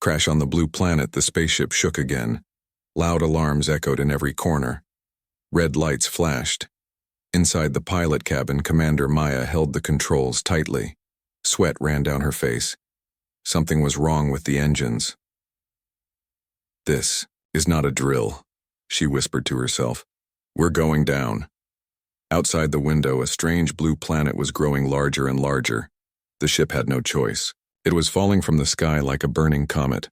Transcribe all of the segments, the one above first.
Crash on the blue planet, the spaceship shook again. Loud alarms echoed in every corner. Red lights flashed. Inside the pilot cabin, Commander Maya held the controls tightly. Sweat ran down her face. Something was wrong with the engines. "This is not a drill," she whispered to herself. "We're going down." Outside the window, a strange blue planet was growing larger and larger. The ship had no choice. It was falling from the sky like a burning comet.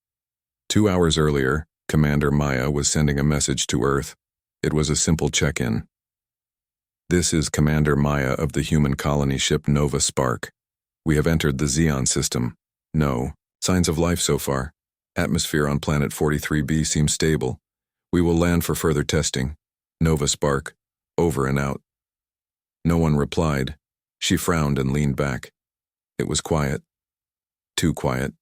2 hours earlier, Commander Maya was sending a message to Earth. It was a simple check-in. "This is Commander Maya of the human colony ship Nova Spark. We have entered the Xeon system. No signs of life so far. Atmosphere on planet 43B seems stable. We will land for further testing. Nova Spark, over and out." No one replied. She frowned and leaned back. It was quiet. Too quiet.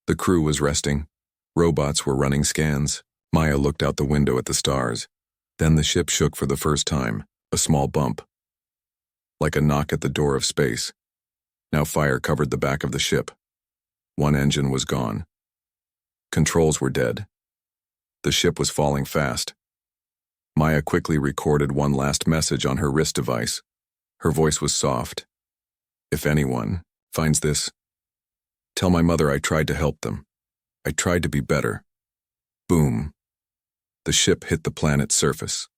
The crew was resting. Robots were running scans. Maya looked out the window at the stars. Then the ship shook for the first time, a small bump. Like a knock at the door of space. Now fire covered the back of the ship. One engine was gone. Controls were dead. The ship was falling fast. Maya quickly recorded one last message on her wrist device. Her voice was soft. "If anyone finds this, tell my mother I tried to help them. I tried to be better." Boom. The ship hit the planet's surface.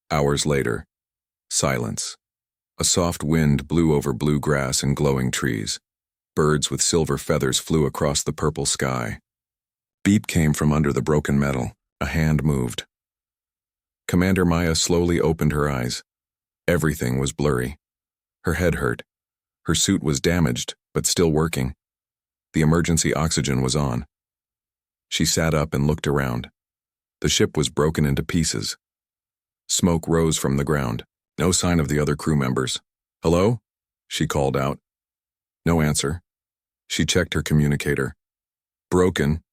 Hours later, silence. A soft wind blew over blue grass and glowing trees. Birds with silver feathers flew across the purple sky. Beep came from under the broken metal. A hand moved. Commander Maya slowly opened her eyes. Everything was blurry. Her head hurt. Her suit was damaged, but still working. The emergency oxygen was on. She sat up and looked around. The ship was broken into pieces. Smoke rose from the ground. No sign of the other crew members. "Hello?" she called out. No answer. She checked her communicator. "Broken."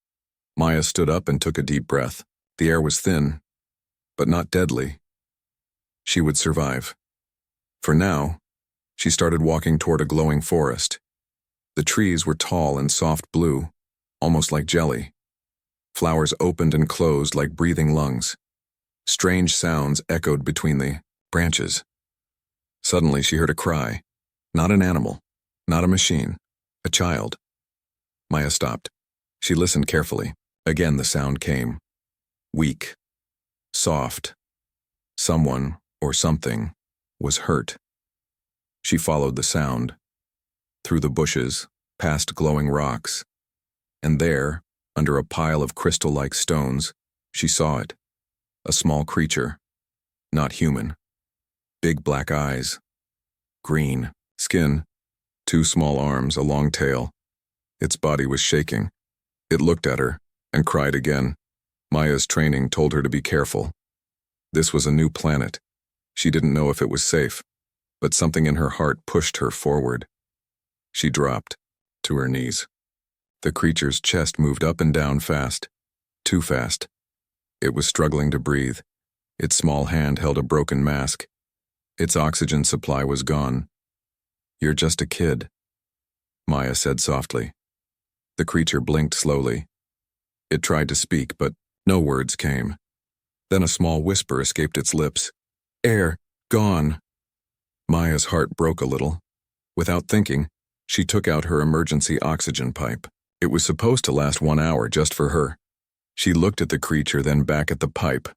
Maya stood up and took a deep breath. The air was thin, but not deadly. She would survive. For now, she started walking toward a glowing forest. The trees were tall and soft blue, almost like jelly. Flowers opened and closed like breathing lungs. Strange sounds echoed between the branches. Suddenly she heard a cry. Not an animal, not a machine, a child. Maya stopped. She listened carefully. Again the sound came. Weak. Soft. Someone, or something, was hurt. She followed the sound. Through the bushes, past glowing rocks. And there, under a pile of crystal-like stones, she saw it. A small creature. Not human. Big black eyes. Green skin. 2 small arms, a long tail. Its body was shaking. It looked at her and cried again. Maya's training told her to be careful. This was a new planet. She didn't know if it was safe, but something in her heart pushed her forward. She dropped to her knees. The creature's chest moved up and down fast. Too fast. It was struggling to breathe. Its small hand held a broken mask. Its oxygen supply was gone. "You're just a kid," Maya said softly. The creature blinked slowly. It tried to speak, but no words came. Then a small whisper escaped its lips. "Air, gone." Maya's heart broke a little. Without thinking, she took out her emergency oxygen pipe. It was supposed to last 1 hour just for her. She looked at the creature, then back at the pipe.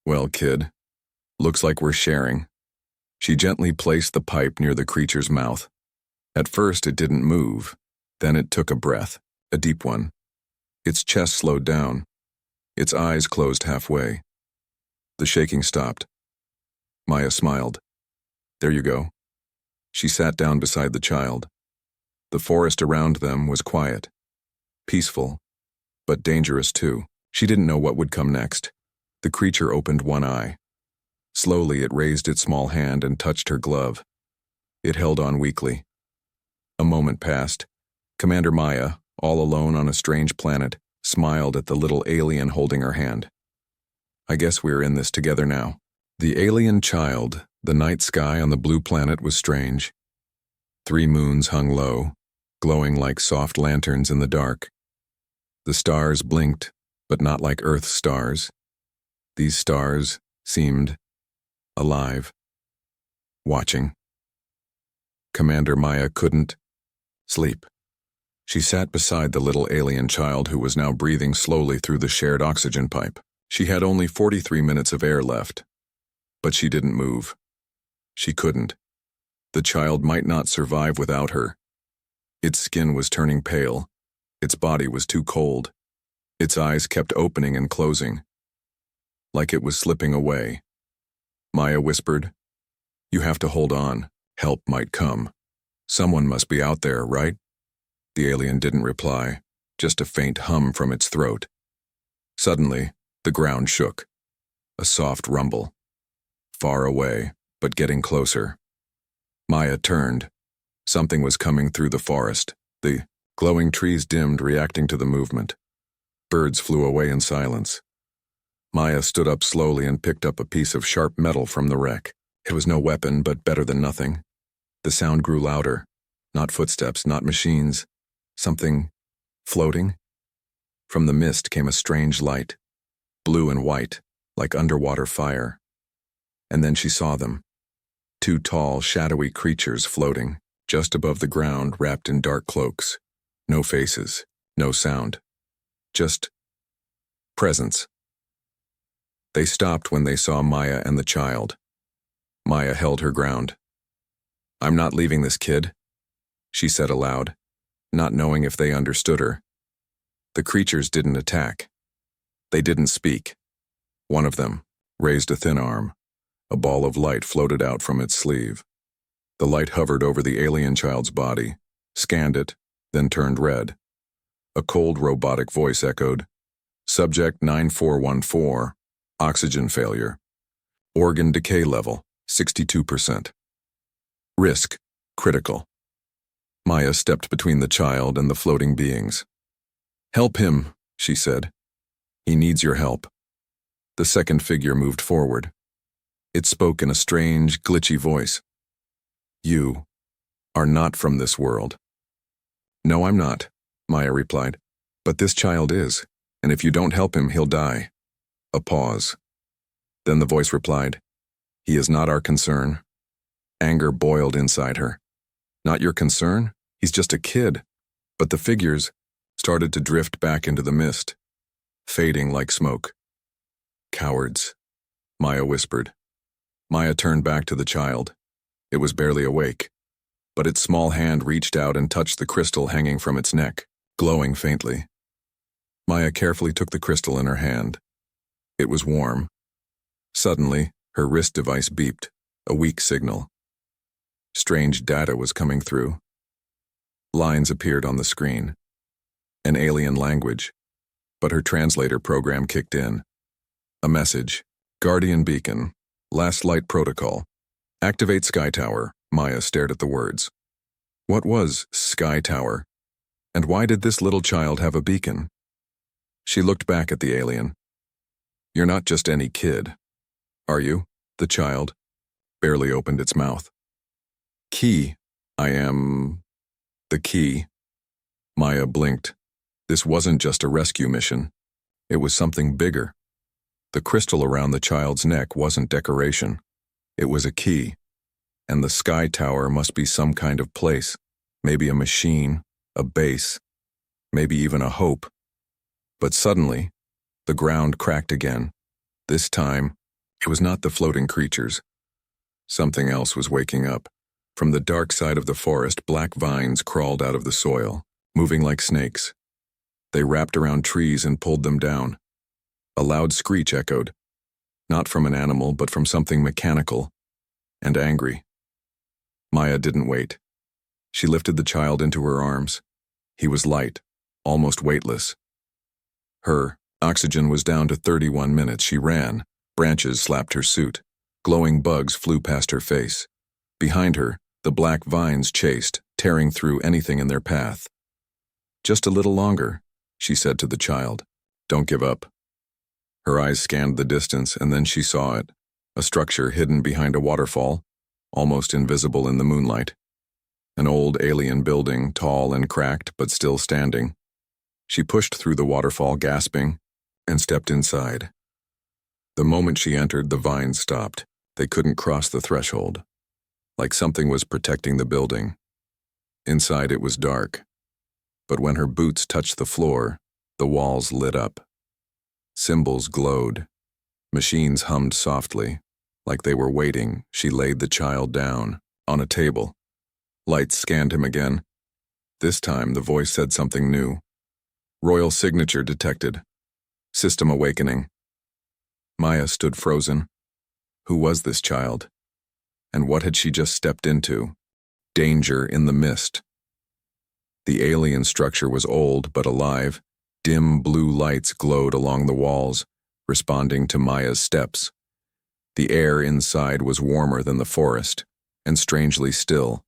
"Well, kid, looks like we're sharing." She gently placed the pipe near the creature's mouth. At first it didn't move. Then it took a breath, a deep one. Its chest slowed down. Its eyes closed halfway. The shaking stopped. Maya smiled. "There you go." She sat down beside the child. The forest around them was quiet. Peaceful, but dangerous too. She didn't know what would come next. The creature opened one eye. Slowly it raised its small hand and touched her glove. It held on weakly. A moment passed. Commander Maya, all alone on a strange planet, smiled at the little alien holding her hand. "I guess we're in this together now." The alien child, the night sky on the blue planet was strange. 3 moons hung low, glowing like soft lanterns in the dark. The stars blinked, but not like Earth's stars. These stars seemed alive, watching. Commander Maya couldn't sleep. She sat beside the little alien child who was now breathing slowly through the shared oxygen pipe. She had only 43 minutes of air left, but she didn't move. She couldn't. The child might not survive without her. Its skin was turning pale. Its body was too cold. Its eyes kept opening and closing, like it was slipping away. Maya whispered, "You have to hold on. Help might come. Someone must be out there, right?" The alien didn't reply, just a faint hum from its throat. Suddenly, the ground shook. A soft rumble. Far away, but getting closer. Maya turned. Something was coming through the forest. The glowing trees dimmed, reacting to the movement. Birds flew away in silence. Maya stood up slowly and picked up a piece of sharp metal from the wreck. It was no weapon, but better than nothing. The sound grew louder. Not footsteps, not machines. Something floating. From the mist came a strange light, blue and white, like underwater fire. And then she saw them. Two tall, shadowy creatures floating, just above the ground, wrapped in dark cloaks. No faces, no sound. Just presence. They stopped when they saw Maya and the child. Maya held her ground. "I'm not leaving this kid," she said aloud, not knowing if they understood her. The creatures didn't attack. They didn't speak. One of them raised a thin arm. A ball of light floated out from its sleeve. The light hovered over the alien child's body, scanned it, then turned red. A cold robotic voice echoed, "Subject 9414, oxygen failure. Organ decay level, 62%. Risk, critical." Maya stepped between the child and the floating beings. "Help him," she said. "He needs your help." The second figure moved forward. It spoke in a strange, glitchy voice. "You are not from this world." "No, I'm not," Maya replied. "But this child is, and if you don't help him, he'll die." A pause. Then the voice replied, "He is not our concern." Anger boiled inside her. "Not your concern? He's just a kid." But the figures started to drift back into the mist, fading like smoke. "Cowards," Maya whispered. Maya turned back to the child. It was barely awake, but its small hand reached out and touched the crystal hanging from its neck, glowing faintly. Maya carefully took the crystal in her hand. It was warm. Suddenly, her wrist device beeped, a weak signal. Strange data was coming through. Lines appeared on the screen. An alien language, but her translator program kicked in. A message, "Guardian Beacon, Last Light Protocol. Activate Sky Tower." Maya stared at the words. What was Sky Tower? And why did this little child have a beacon? She looked back at the alien. "You're not just any kid, are you?" The child barely opened its mouth. "Key. I am the key." Maya blinked. This wasn't just a rescue mission. It was something bigger. The crystal around the child's neck wasn't decoration. It was a key. And the Sky Tower must be some kind of place. Maybe a machine, a base, maybe even a hope. But suddenly, the ground cracked again. This time, it was not the floating creatures. Something else was waking up. From the dark side of the forest, black vines crawled out of the soil, moving like snakes. They wrapped around trees and pulled them down. A loud screech echoed, not from an animal, but from something mechanical and angry. Maya didn't wait. She lifted the child into her arms. He was light, almost weightless. Her oxygen was down to 31 minutes. She ran. Branches slapped her suit. Glowing bugs flew past her face. Behind her, the black vines chased, tearing through anything in their path. "Just a little longer," she said to the child. "Don't give up." Her eyes scanned the distance, and then she saw it, a structure hidden behind a waterfall, almost invisible in the moonlight. An old alien building, tall and cracked but still standing. She pushed through the waterfall, gasping, and stepped inside. The moment she entered, the vines stopped. They couldn't cross the threshold, like something was protecting the building. Inside it was dark, but when her boots touched the floor, the walls lit up. Symbols glowed. Machines hummed softly. Like they were waiting, she laid the child down, on a table. Lights scanned him again. This time, the voice said something new. Royal signature detected. System awakening. Maya stood frozen. Who was this child? And what had she just stepped into? Danger in the mist. The alien structure was old but alive. Dim blue lights glowed along the walls, responding to Maya's steps. The air inside was warmer than the forest, and strangely still.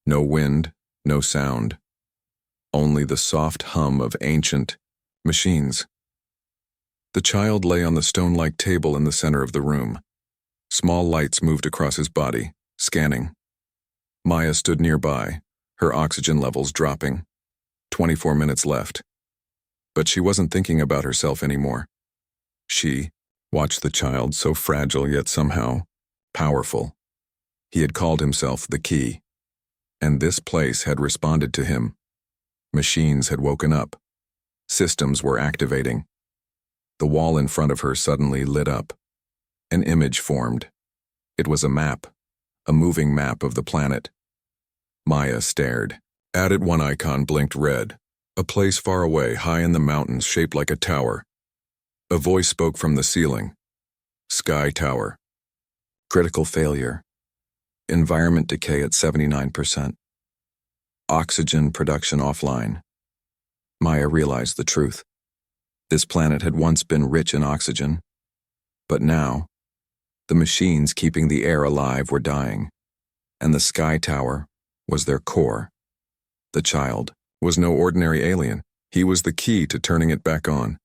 No wind, no sound. Only the soft hum of ancient machines. The child lay on the stone-like table in the center of the room. Small lights moved across his body, scanning. Maya stood nearby, her oxygen levels dropping. 24 minutes left. But she wasn't thinking about herself anymore. She watched the child, so fragile yet somehow powerful. He had called himself the Key, and this place had responded to him. Machines had woken up. Systems were activating. The wall in front of her suddenly lit up. An image formed. It was a map, a moving map of the planet. Maya stared. At it, one icon blinked red. A place far away, high in the mountains, shaped like a tower. A voice spoke from the ceiling. Sky Tower. Critical failure. Environment decay at 79%. Oxygen production offline. Maya realized the truth. This planet had once been rich in oxygen, but now, the machines keeping the air alive were dying, and the Sky Tower was their core. The child was no ordinary alien. He was the key to turning it back on.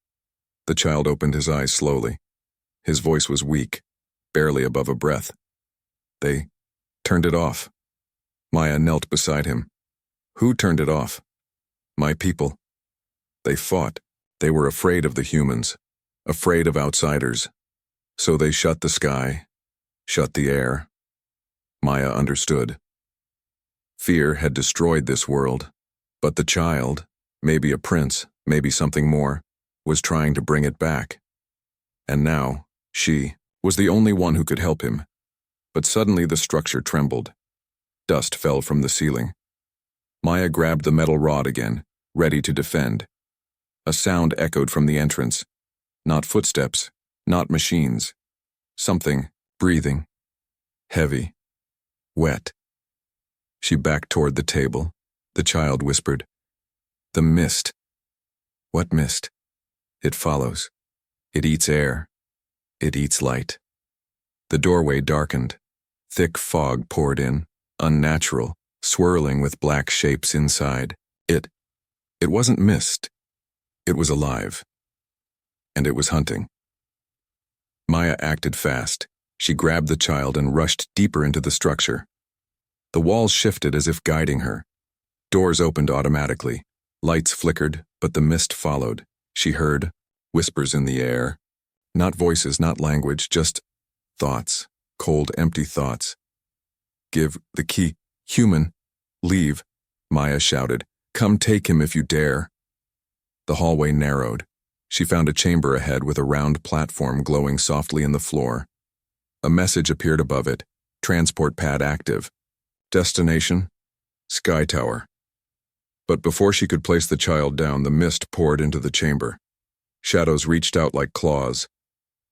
The child opened his eyes slowly. His voice was weak, barely above a breath. They turned it off. Maya knelt beside him. Who turned it off? My people. They fought. They were afraid of the humans, afraid of outsiders. So they shut the sky, shut the air. Maya understood. Fear had destroyed this world, but the child, maybe a prince, maybe something more, was trying to bring it back. And now, she was the only one who could help him. But suddenly the structure trembled. Dust fell from the ceiling. Maya grabbed the metal rod again, ready to defend. A sound echoed from the entrance. Not footsteps, not machines. Something breathing. Heavy. Wet. She backed toward the table. The child whispered, "The mist." What mist? It follows. It eats air. It eats light. The doorway darkened. Thick fog poured in, unnatural, swirling with black shapes inside. It wasn't mist. It was alive. And it was hunting. Maya acted fast. She grabbed the child and rushed deeper into the structure. The walls shifted as if guiding her. Doors opened automatically. Lights flickered, but the mist followed. She heard whispers in the air. Not voices, not language, just thoughts. Cold, empty thoughts. Give the key. Human. Leave. Maya shouted. Come take him if you dare. The hallway narrowed. She found a chamber ahead with a round platform glowing softly in the floor. A message appeared above it. Transport pad active. Destination? Sky Tower. But before she could place the child down, the mist poured into the chamber. Shadows reached out like claws.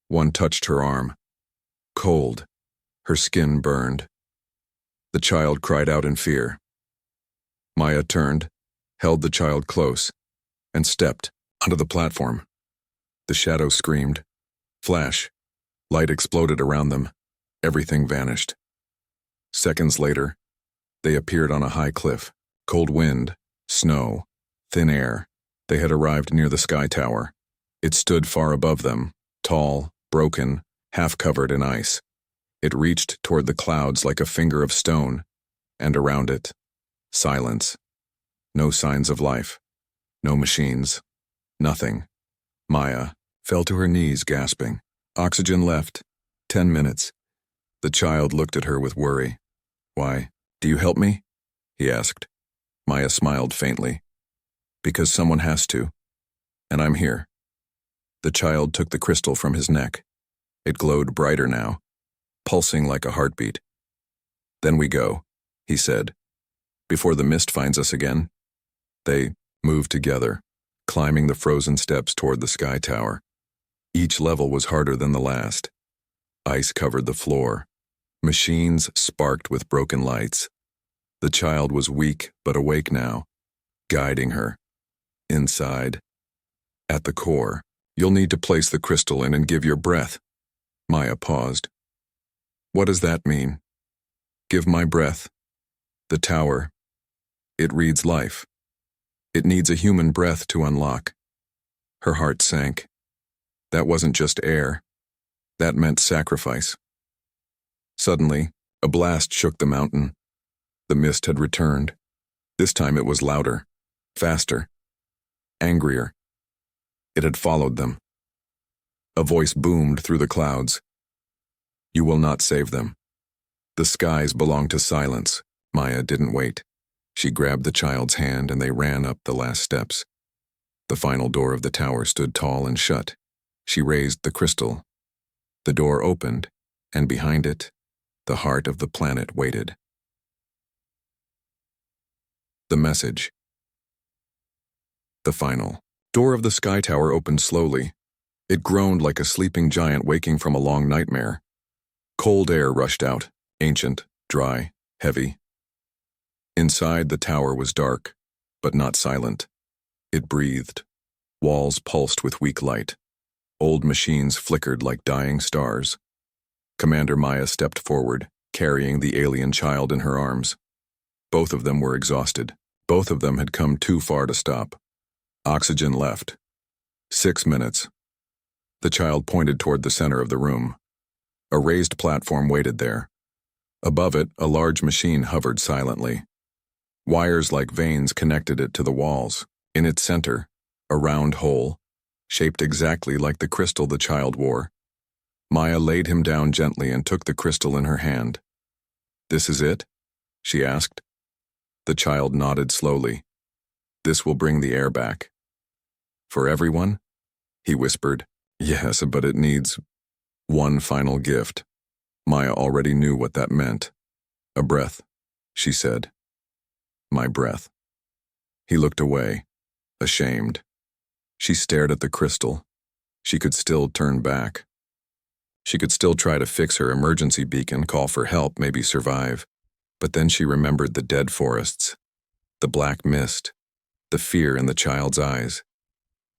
One touched her arm. Cold. Her skin burned. The child cried out in fear. Maya turned, held the child close, and stepped onto the platform. The shadow screamed. Flash. Light exploded around them. Everything vanished. Seconds later, they appeared on a high cliff. Cold wind, snow, thin air. They had arrived near the Sky Tower. It stood far above them, tall, broken, half covered in ice. It reached toward the clouds like a finger of stone, and around it, silence. No signs of life. No machines. Nothing. Maya fell to her knees, gasping. Oxygen left. 10 minutes. The child looked at her with worry. Why, do you help me? He asked. Maya smiled faintly. Because someone has to. And I'm here. The child took the crystal from his neck. It glowed brighter now, pulsing like a heartbeat. Then we go, he said, before the mist finds us again. They moved together, climbing the frozen steps toward the sky tower. Each level was harder than the last. Ice covered the floor. Machines sparked with broken lights. The child was weak but awake now, guiding her. Inside, at the core, you'll need to place the crystal in and give your breath. Maya paused. What does that mean? Give my breath. The tower. It reads life. It needs a human breath to unlock. Her heart sank. That wasn't just air. That meant sacrifice. Suddenly, a blast shook the mountain. The mist had returned. This time it was louder, faster, angrier. It had followed them. A voice boomed through the clouds. You will not save them. The skies belong to silence. Maya didn't wait. She grabbed the child's hand and they ran up the last steps. The final door of the tower stood tall and shut. She raised the crystal. The door opened, and behind it, the heart of the planet waited. The message. The final door of the sky tower opened slowly. It groaned like a sleeping giant waking from a long nightmare. Cold air rushed out, ancient, dry, heavy. Inside, the tower was dark, but not silent. It breathed. Walls pulsed with weak light. Old machines flickered like dying stars. Commander Maya stepped forward, carrying the alien child in her arms. Both of them were exhausted. Both of them had come too far to stop. Oxygen left. 6 minutes. The child pointed toward the center of the room. A raised platform waited there. Above it, a large machine hovered silently. Wires like veins connected it to the walls. In its center, a round hole, shaped exactly like the crystal the child wore. Maya laid him down gently and took the crystal in her hand. This is it? She asked. The child nodded slowly. This will bring the air back. For everyone? He whispered. Yes, but it needs one final gift. Maya already knew what that meant. A breath, she said. My breath. He looked away, ashamed. She stared at the crystal. She could still turn back. She could still try to fix her emergency beacon, call for help, maybe survive. But then she remembered the dead forests, the black mist, the fear in the child's eyes,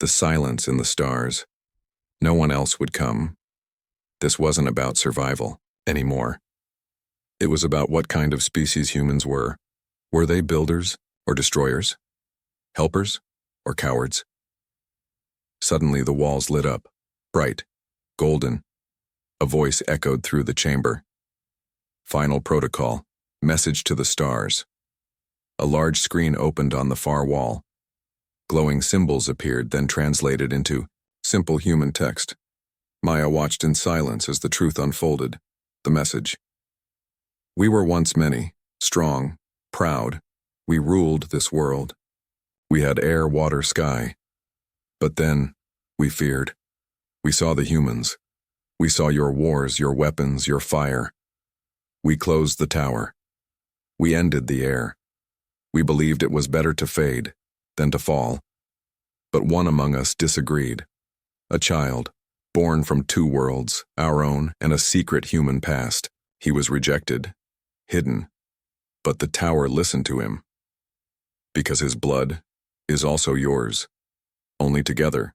the silence in the stars. No one else would come. This wasn't about survival anymore. It was about what kind of species humans were. Were they builders or destroyers? Helpers or cowards? Suddenly the walls lit up, bright, golden. A voice echoed through the chamber. Final protocol, message to the stars. A large screen opened on the far wall. Glowing symbols appeared, then translated into simple human text. Maya watched in silence as the truth unfolded. The message. We were once many, strong, proud. We ruled this world. We had air, water, sky. But then, we feared. We saw the humans. We saw your wars, your weapons, your fire. We closed the tower. We ended the air. We believed it was better to fade than to fall. But one among us disagreed. A child, born from 2 worlds, our own and a secret human past. He was rejected, hidden. But the tower listened to him. Because his blood is also yours. Only together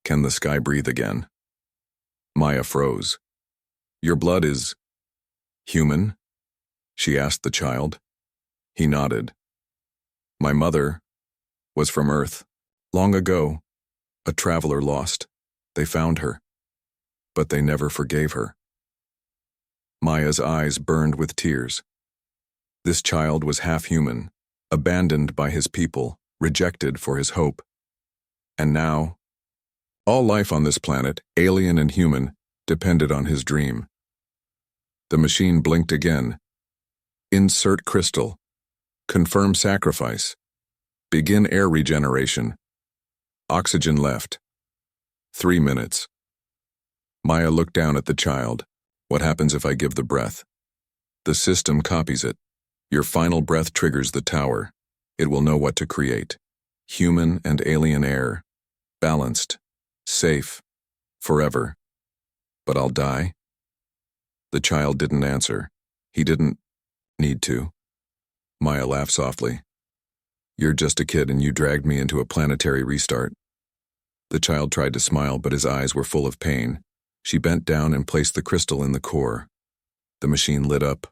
can the sky breathe again. Maya froze. Your blood is human? She asked the child. He nodded. My mother was from Earth. Long ago, a traveler lost. They found her, but they never forgave her. Maya's eyes burned with tears. This child was half human, abandoned by his people, rejected for his hope. And now, all life on this planet, alien and human, depended on his dream. The machine blinked again. Insert crystal. Confirm sacrifice. Begin air regeneration. Oxygen left. 3 minutes. Maya looked down at the child. What happens if I give the breath? The system copies it. Your final breath triggers the tower. It will know what to create. Human and alien air. Balanced. Safe. Forever. But I'll die? The child didn't answer. He didn't need to. Maya laughed softly. You're just a kid and you dragged me into a planetary restart. The child tried to smile, but his eyes were full of pain. She bent down and placed the crystal in the core. The machine lit up,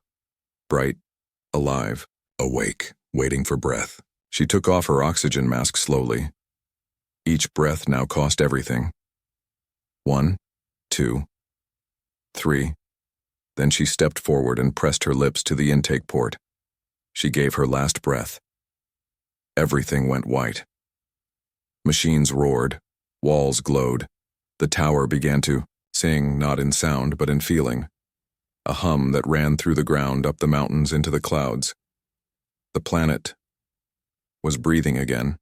bright, alive, awake, waiting for breath. She took off her oxygen mask slowly. Each breath now cost everything. 1, 2, 3. Then she stepped forward and pressed her lips to the intake port. She gave her last breath. Everything went white. Machines roared. Walls glowed. The tower began to sing, not in sound but in feeling. A hum that ran through the ground, up the mountains, into the clouds. The planet was breathing again.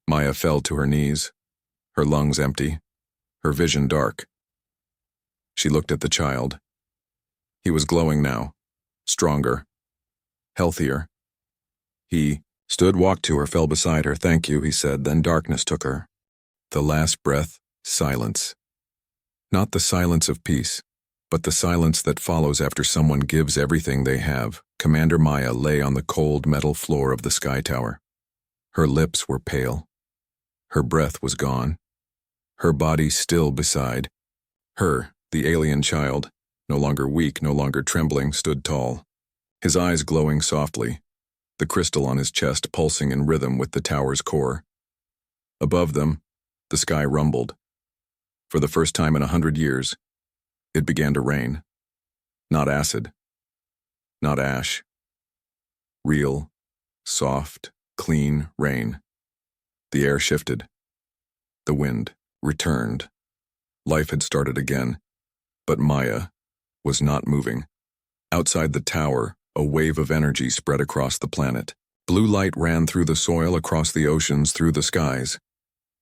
Maya fell to her knees, her lungs empty, her vision dark. She looked at the child. He was glowing now, stronger, healthier. He stood, walked to her, fell beside her. Thank you, he said, then darkness took her. The last breath, silence. Not the silence of peace, but the silence that follows after someone gives everything they have. Commander Maya lay on the cold metal floor of the sky tower. Her lips were pale. Her breath was gone. Her body still beside her. The alien child, no longer weak, no longer trembling, stood tall, his eyes glowing softly, the crystal on his chest pulsing in rhythm with the tower's core. Above them, the sky rumbled. For the first time in 100 years, it began to rain. Not acid, not ash. Real, soft, clean rain. The air shifted. The wind returned. Life had started again, but Maya was not moving. Outside the tower, a wave of energy spread across the planet. Blue light ran through the soil, across the oceans, through the skies.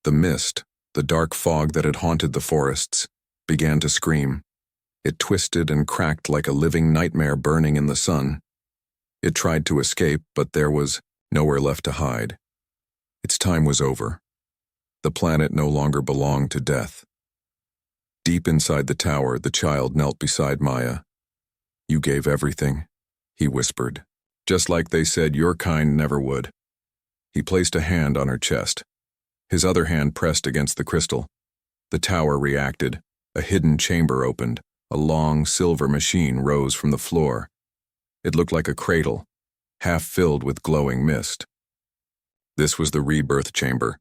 The mist, the dark fog that had haunted the forests, began to scream. It twisted and cracked like a living nightmare burning in the sun. It tried to escape, but there was nowhere left to hide. Its time was over. The planet no longer belonged to death. Deep inside the tower, the child knelt beside Maya. You gave everything, he whispered, just like they said your kind never would. He placed a hand on her chest. His other hand pressed against the crystal. The tower reacted. A hidden chamber opened. A long silver machine rose from the floor. It looked like a cradle, half filled with glowing mist. This was the rebirth chamber,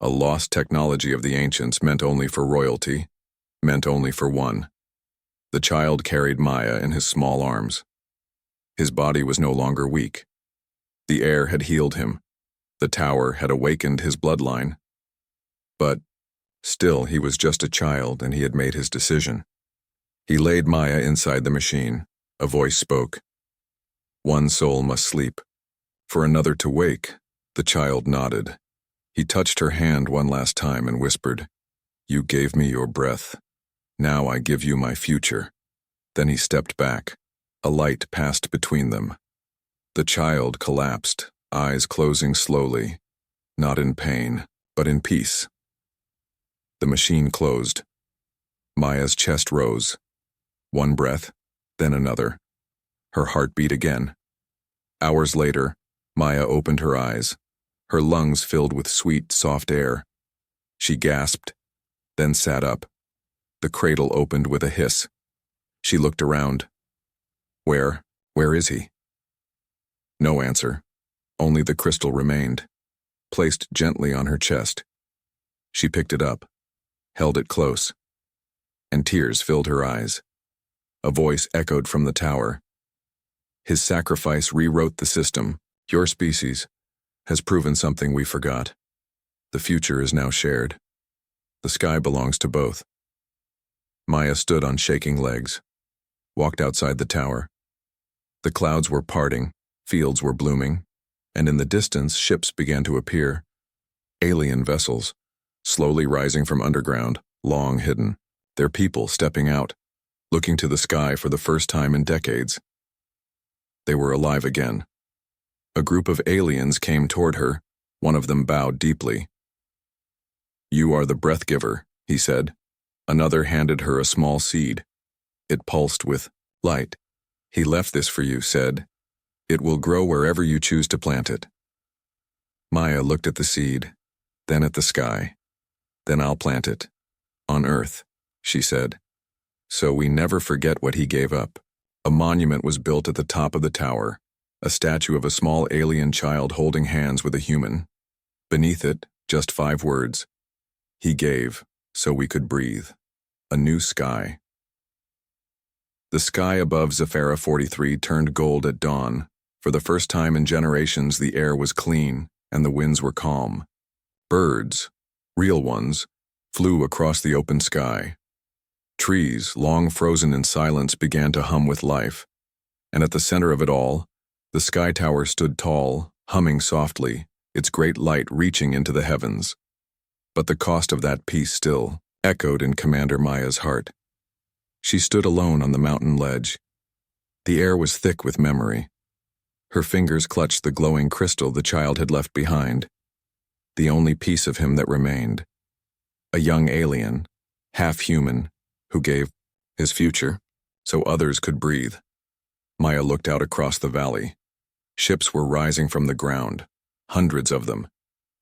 a lost technology of the ancients, meant only for royalty, meant only for one. The child carried Maya in his small arms. His body was no longer weak. The air had healed him. The tower had awakened his bloodline. But still, he was just a child, and he had made his decision. He laid Maya inside the machine. A voice spoke. One soul must sleep, for another to wake. The child nodded. He touched her hand one last time and whispered, You gave me your breath. Now I give you my future. Then he stepped back. A light passed between them. The child collapsed, eyes closing slowly, not in pain, but in peace. The machine closed. Maya's chest rose. One breath, then another. Her heart beat again. Hours later, Maya opened her eyes, her lungs filled with sweet, soft air. She gasped, then sat up. The cradle opened with a hiss. She looked around. Where is he? No answer. Only the crystal remained, placed gently on her chest. She picked it up, held it close, and tears filled her eyes. A voice echoed from the tower. His sacrifice rewrote the system. Your species has proven something we forgot. The future is now shared. The sky belongs to both. Maya stood on shaking legs, walked outside the tower. The clouds were parting, fields were blooming, and in the distance ships began to appear. Alien vessels, slowly rising from underground, long hidden, their people stepping out, looking to the sky for the first time in decades. They were alive again. A group of aliens came toward her. One of them bowed deeply. "You are the breath giver," he said. Another handed her a small seed. It pulsed with light. "He left this for you," said. "It will grow wherever you choose to plant it." Maya looked at the seed, then at the sky. "Then I'll plant it. On Earth," she said. "So we never forget what he gave up." A monument was built at the top of the tower, a statue of a small alien child holding hands with a human. Beneath it, just 5 words. "He gave, so we could breathe." A new sky. The sky above Zephyra 43 turned gold at dawn. For the first time in generations, the air was clean and the winds were calm. Birds, real ones, flew across the open sky. Trees, long frozen in silence, began to hum with life. And at the center of it all, the sky tower stood tall, humming softly, its great light reaching into the heavens. But the cost of that peace still echoed in Commander Maya's heart. She stood alone on the mountain ledge. The air was thick with memory. Her fingers clutched the glowing crystal the child had left behind, the only piece of him that remained. A young alien, half human, who gave his future so others could breathe. Maya looked out across the valley. Ships were rising from the ground, hundreds of them.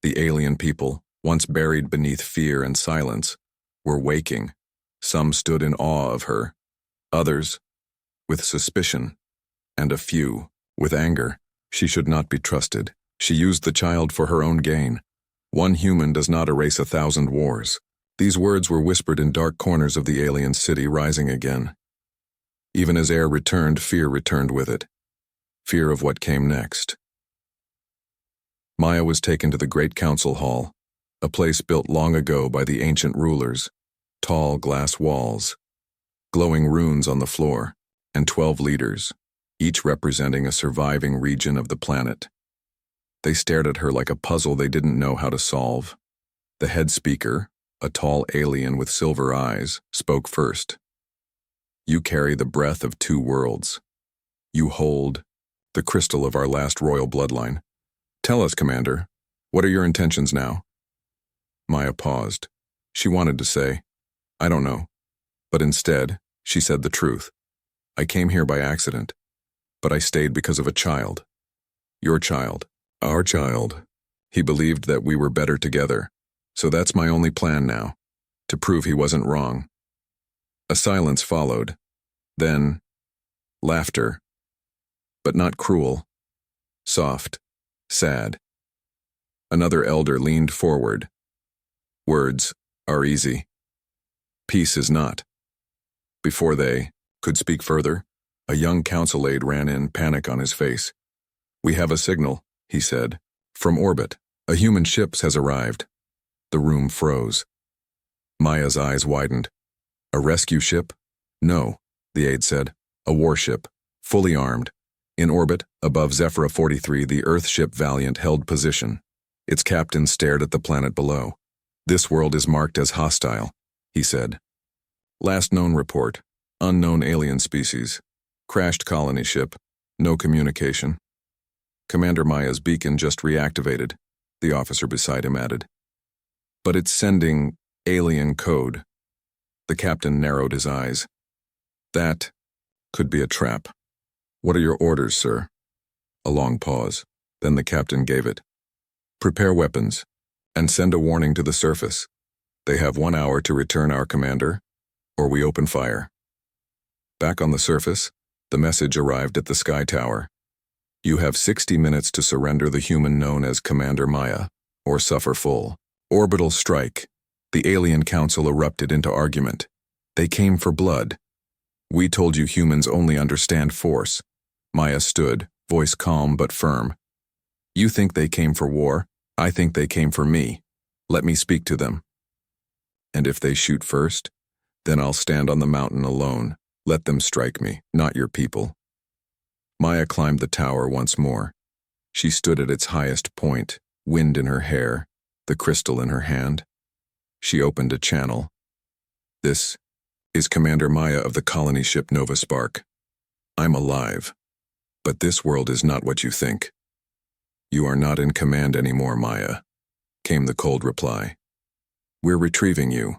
The alien people, once buried beneath fear and silence, were waking. Some stood in awe of her, others with suspicion, and a few with anger. She should not be trusted. She used the child for her own gain. One human does not erase 1,000 wars. These words were whispered in dark corners of the alien city, rising again. Even as air returned, fear returned with it. Fear of what came next. Maya was taken to the great council hall, a place built long ago by the ancient rulers. Tall glass walls, glowing runes on the floor, and 12 leaders, each representing a surviving region of the planet. They stared at her like a puzzle they didn't know how to solve. The head speaker, a tall alien with silver eyes, spoke first. "You carry the breath of 2 worlds. You hold the crystal of our last royal bloodline. Tell us, Commander, what are your intentions now?" Maya paused. She wanted to say, "I don't know." But instead, she said the truth. "I came here by accident, but I stayed because of a child. Your child. Our child. He believed that we were better together, so that's my only plan now, to prove he wasn't wrong." A silence followed. Then, laughter. But not cruel. Soft. Sad. Another elder leaned forward. "Words are easy. Peace is not." Before they could speak further, a young council aide ran in, panic on his face. "We have a signal," he said. "From orbit. A human ship has arrived." The room froze. Maya's eyes widened. "A rescue ship?" "No," the aide said. "A warship, fully armed. In orbit, above Zephyra 43, the Earth ship Valiant held position. Its captain stared at the planet below. "This world is marked as hostile," he said. "Last known report, unknown alien species. Crashed colony ship, no communication." "Commander Maya's beacon just reactivated," the officer beside him added. "But it's sending alien code." The captain narrowed his eyes. "That could be a trap." "What are your orders, sir?" A long pause. Then the captain gave it. "Prepare weapons, and send a warning to the surface. They have 1 hour to return our commander, or we open fire." Back on the surface, the message arrived at the sky tower. "You have 60 minutes to surrender the human known as Commander Maya, or suffer full orbital strike." The alien council erupted into argument. "They came for blood. We told you humans only understand force." Maya stood, voice calm but firm. You think they came for war? I think they came for me. Let me speak to them. And if they shoot first, then I'll stand on the mountain alone. Let them strike me, not your people. Maya climbed the tower once more. She stood at its highest point, wind in her hair, the crystal in her hand. She opened a channel. This is Commander Maya of the colony ship Nova Spark. I'm alive. But this world is not what you think. You are not in command anymore, Maya, came the cold reply. We're retrieving you,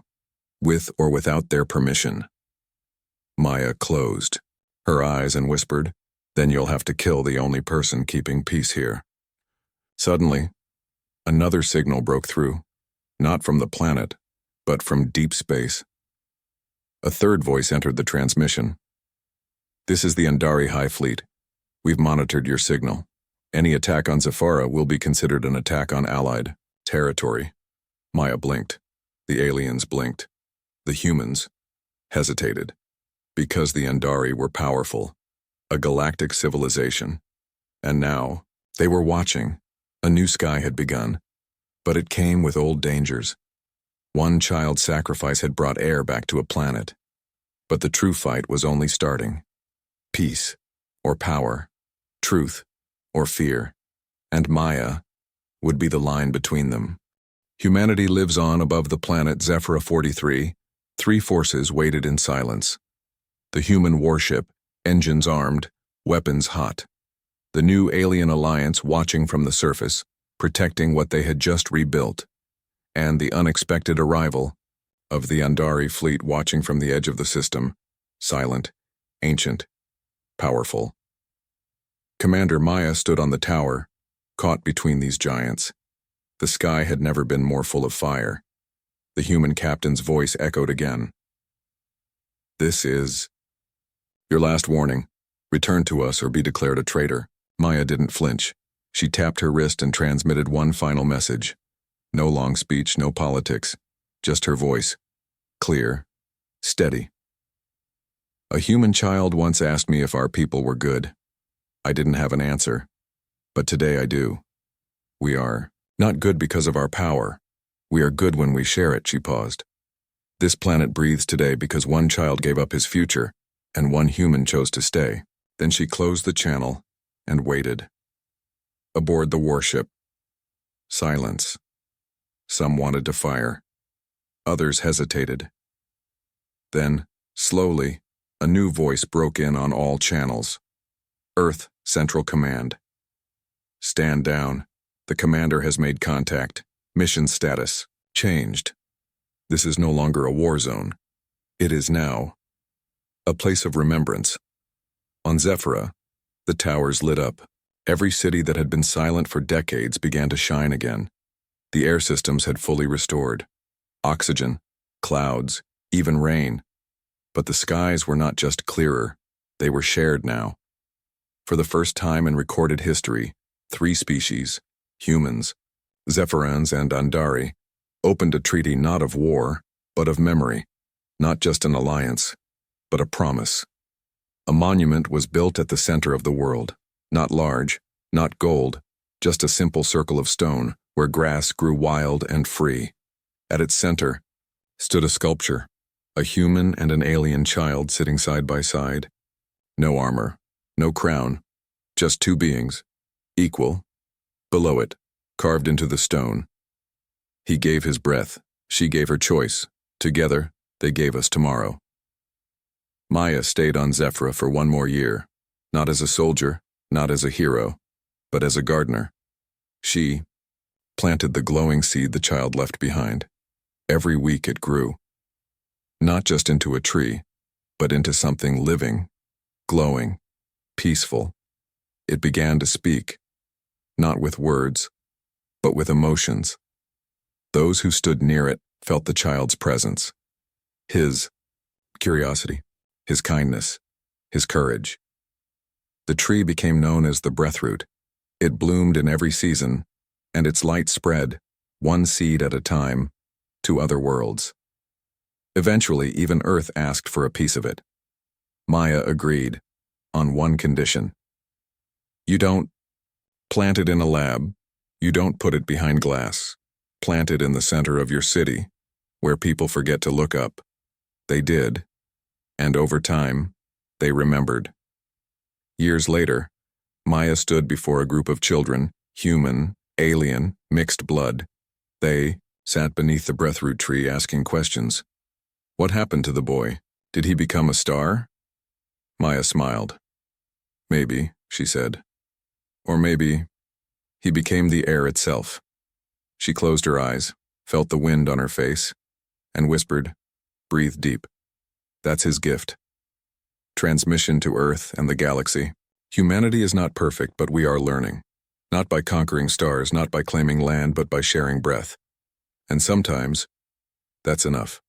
with or without their permission. Maya closed her eyes and whispered, then you'll have to kill the only person keeping peace here. Suddenly, another signal broke through, not from the planet, but from deep space. A third voice entered the transmission. This is the Andari High Fleet. We've monitored your signal. Any attack on Zephyra will be considered an attack on Allied territory. Maya blinked. The aliens blinked. The humans hesitated. Because the Andari were powerful, a galactic civilization. And now, they were watching. A new sky had begun. But it came with old dangers. One child sacrifice had brought air back to a planet. But the true fight was only starting. Peace, or power, truth, or fear, and Maya would be the line between them. Humanity lives on above the planet Zephyra 43. Three forces waited in silence. The human warship, engines armed, weapons hot. The new alien alliance watching from the surface, protecting what they had just rebuilt. And the unexpected arrival of the Andari fleet watching from the edge of the system, silent, ancient, powerful. Commander Maya stood on the tower, caught between these giants. The sky had never been more full of fire. The human captain's voice echoed again. This is your last warning. Return to us or be declared a traitor. Maya didn't flinch. She tapped her wrist and transmitted one final message. No long speech, no politics, just her voice. Clear, steady. A human child once asked me if our people were good. I didn't have an answer, but today I do. We are not good because of our power. We are good when we share it, she paused. This planet breathes today because one child gave up his future, and one human chose to stay. Then she closed the channel and waited. Aboard the warship. Silence. Some wanted to fire. Others hesitated. Then, slowly, a new voice broke in on all channels. Earth Central Command. Stand down. The commander has made contact. Mission status changed. This is no longer a war zone. It is now a place of remembrance. On Zephyra, the towers lit up. Every city that had been silent for decades began to shine again. The air systems had fully restored. Oxygen, clouds, even rain. But the skies were not just clearer, they were shared now. For the first time in recorded history, three species, humans, Zephyrans and Andari, opened a treaty not of war, but of memory. Not just an alliance, but a promise. A monument was built at the center of the world. Not large, not gold, just a simple circle of stone where grass grew wild and free. At its center stood a sculpture, a human and an alien child sitting side by side. No armor, no crown, just two beings, equal. Below it, carved into the stone. He gave his breath, she gave her choice. Together, they gave us tomorrow. Maya stayed on Zephyra for one more year, not as a soldier, not as a hero, but as a gardener. She planted the glowing seed the child left behind. Every week it grew. Not just into a tree, but into something living, glowing, peaceful. It began to speak, not with words, but with emotions. Those who stood near it felt the child's presence. His curiosity, his kindness, his courage. The tree became known as the breathroot. It bloomed in every season, and its light spread, one seed at a time, to other worlds. Eventually, even Earth asked for a piece of it. Maya agreed, on one condition. You don't plant it in a lab, You don't put it behind glass. Plant it in the center of your city, where people forget to look up. They did, and over time, they remembered. Years later, Maya stood before a group of children, human, alien, mixed blood. They sat beneath the breathroot tree asking questions. What happened to the boy? Did he become a star? Maya smiled. Maybe, she said. Or maybe he became the air itself. She closed her eyes, felt the wind on her face, and whispered, "Breathe deep." That's his gift. Transmission to Earth and the galaxy. Humanity is not perfect, but we are learning. Not by conquering stars, not by claiming land, but by sharing breath. And sometimes, that's enough.